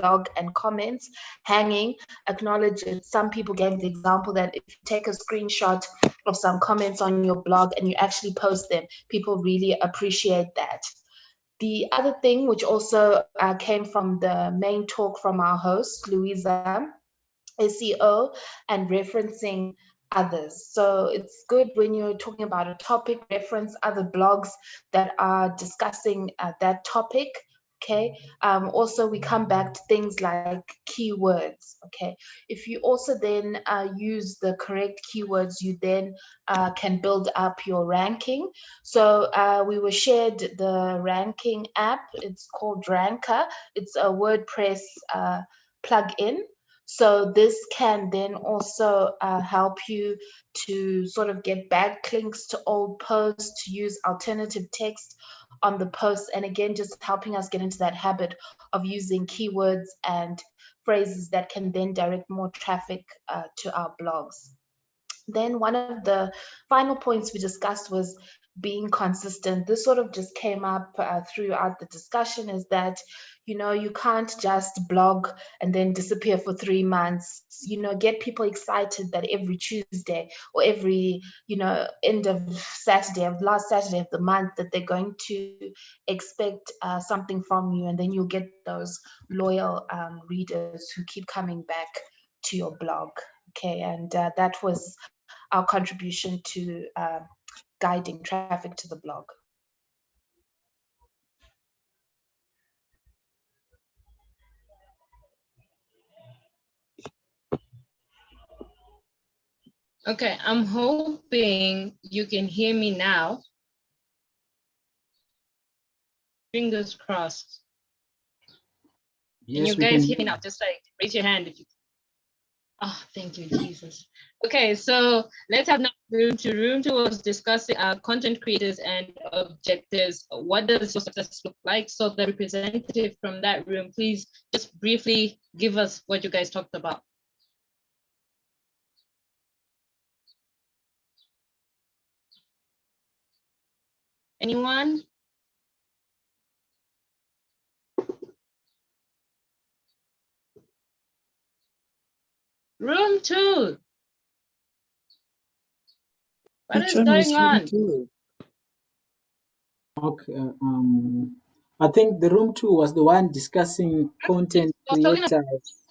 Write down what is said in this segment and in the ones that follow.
blog and comments hanging, acknowledge it. Some people gave the example that if you take a screenshot of some comments on your blog and you actually post them, people really appreciate that. The other thing, which also came from the main talk from our host, Louisa, SEO and referencing others. So it's good when you're talking about a topic, reference other blogs that are discussing that topic. Okay. Also, we come back to things like keywords. Okay. If you also then use the correct keywords, you then can build up your ranking. So we were shared the ranking app. It's called Ranker. It's a WordPress plugin. So this can then also help you to sort of get backlinks to old posts, to use alternative text on the posts, and again, just helping us get into that habit of using keywords and phrases that can then direct more traffic to our blogs. Then one of the final points we discussed was being consistent. This sort of just came up throughout the discussion, is that, you know, you can't just blog and then disappear for 3 months. You know, get people excited that every Tuesday or every, you know, end of Saturday, of last Saturday of the month, that they're going to expect something from you, and then you'll get those loyal readers who keep coming back to your blog. Okay, and that was our contribution to guiding traffic to the blog. Okay, I'm hoping you can hear me now. Fingers crossed. Yes, can you guys hear me now? Just like raise your hand if you. Oh, thank you, Jesus. Okay, so let's have now room two. Room two was discussing content creators and objectives. What does your success look like? So the representative from that room, please just briefly give us what you guys talked about. Anyone? Room two. What is going on? Okay. I think the room two was the one discussing content creators.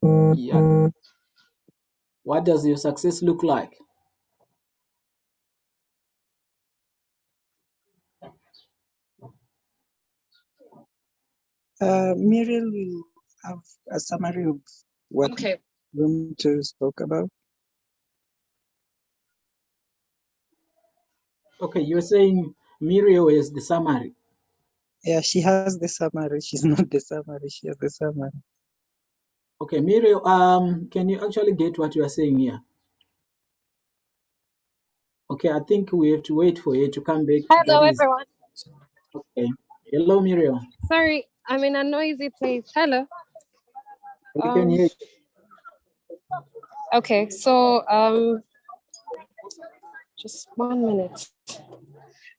Yeah. What does your success look like? Muriel will have a summary of what room two spoke about. Okay, you're saying Muriel is the summary. Yeah, she has the summary. She's not the summary. She has the summary. Okay, Muriel, can you actually get what you are saying here? Okay, I think we have to wait for you to come back. Hello, everyone. Okay. Hello, Muriel. Sorry, I'm in a noisy place. Hello. We can hear you. Okay, so just 1 minute.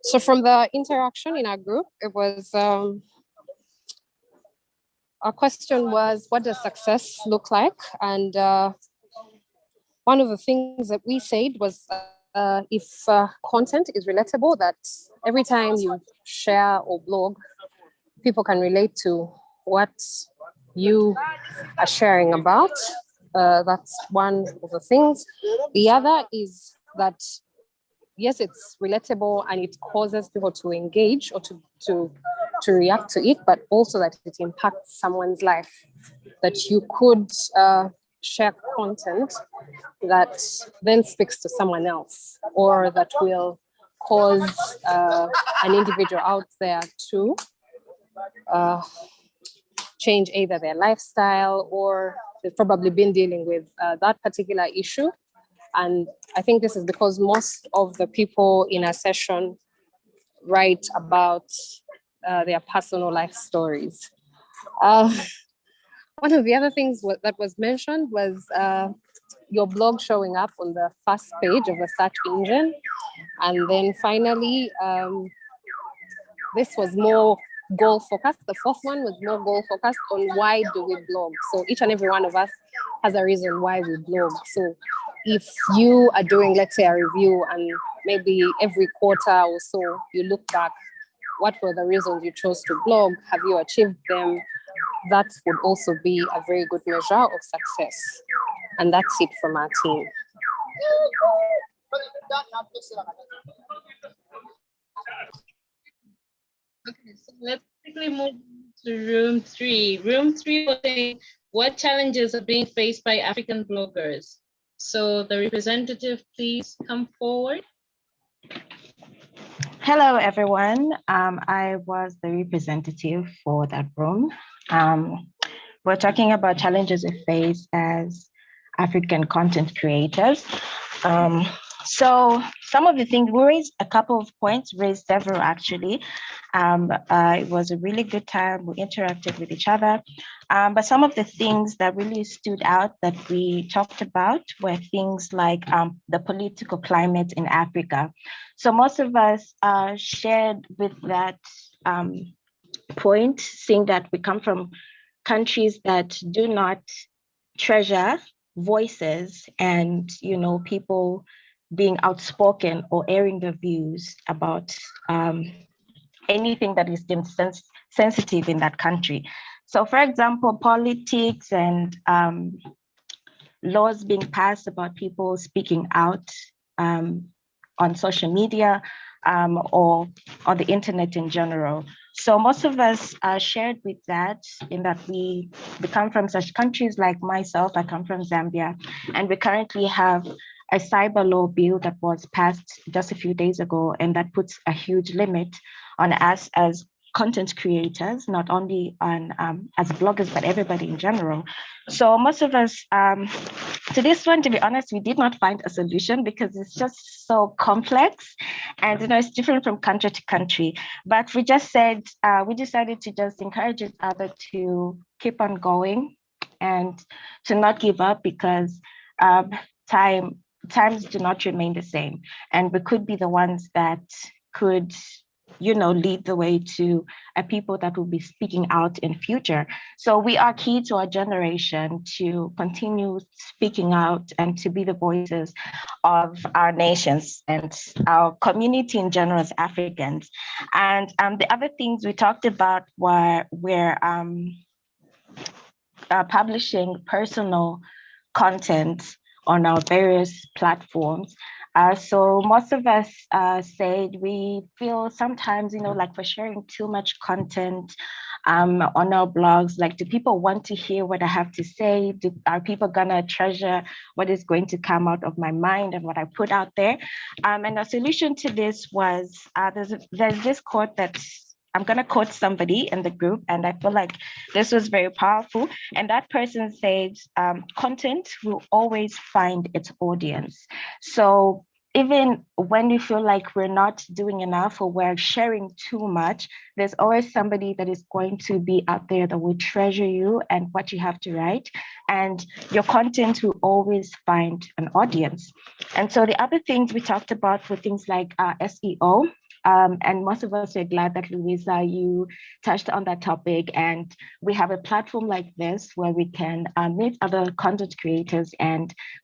So from the interaction in our group, it was our question was, what does success look like? And one of the things that we said was, if content is relatable, that every time you share or blog, people can relate to what you are sharing about. That's one of the things. The other is that, yes, it's relatable and it causes people to engage or to react to it, but also that it impacts someone's life. That you could share content that then speaks to someone else, or that will cause an individual out there to change either their lifestyle, or they've probably been dealing with that particular issue. And I think this is because most of the people in a session write about their personal life stories. One of the other things that was mentioned was your blog showing up on the first page of the search engine. And then finally, this was more goal focused. The fourth one was more goal focused on why do we blog. So each and every one of us has a reason why we blog. So if you are doing, let's say, a review, and maybe every quarter or so you look back, what were the reasons you chose to blog? Have you achieved them? That would also be a very good measure of success. And that's it from our team. Okay, so let's quickly move to room 3. Room 3 was saying, what challenges are being faced by African bloggers? So the representative, please come forward. Hello, everyone. I was the representative for that room. We're talking about challenges we face as African content creators. So some of the things, we raised a couple of points, raised several actually. It was a really good time. We interacted with each other. But some of the things that really stood out that we talked about were things like the political climate in Africa. So most of us shared with that point, saying that we come from countries that do not treasure voices and, you know, people being outspoken or airing their views about anything that is deemed sensitive in that country. So for example, politics and laws being passed about people speaking out on social media or on the internet in general. So most of us shared with that, in that we come from such countries. Like myself, I come from Zambia, and we currently have a cyber law bill that was passed just a few days ago, and that puts a huge limit on us as content creators, not only on as bloggers, but everybody in general. So most of us, to this one, to be honest, we did not find a solution because it's just so complex, and you know, it's different from country to country. But we just said, we decided to just encourage each other to keep on going and to not give up, because times do not remain the same, and we could be the ones that could, you know, lead the way to a people that will be speaking out in future. So we are key to our generation to continue speaking out and to be the voices of our nations and our community in general as Africans. And the other things we talked about were publishing personal content on our various platforms. So most of us said we feel sometimes, you know, like we're sharing too much content on our blogs. Like, do people want to hear what I have to say? Are people gonna treasure what is going to come out of my mind and what I put out there? And a solution to this was, there's this quote that I'm going to quote somebody in the group, and I feel like this was very powerful. And that person said, content will always find its audience. So even when we feel like we're not doing enough or we're sharing too much, there's always somebody that is going to be out there that will treasure you and what you have to write. And your content will always find an audience. And so the other things we talked about were things like SEO. And most of us are glad that, Louisa, you touched on that topic. And we have a platform like this where we can meet other content creators, and we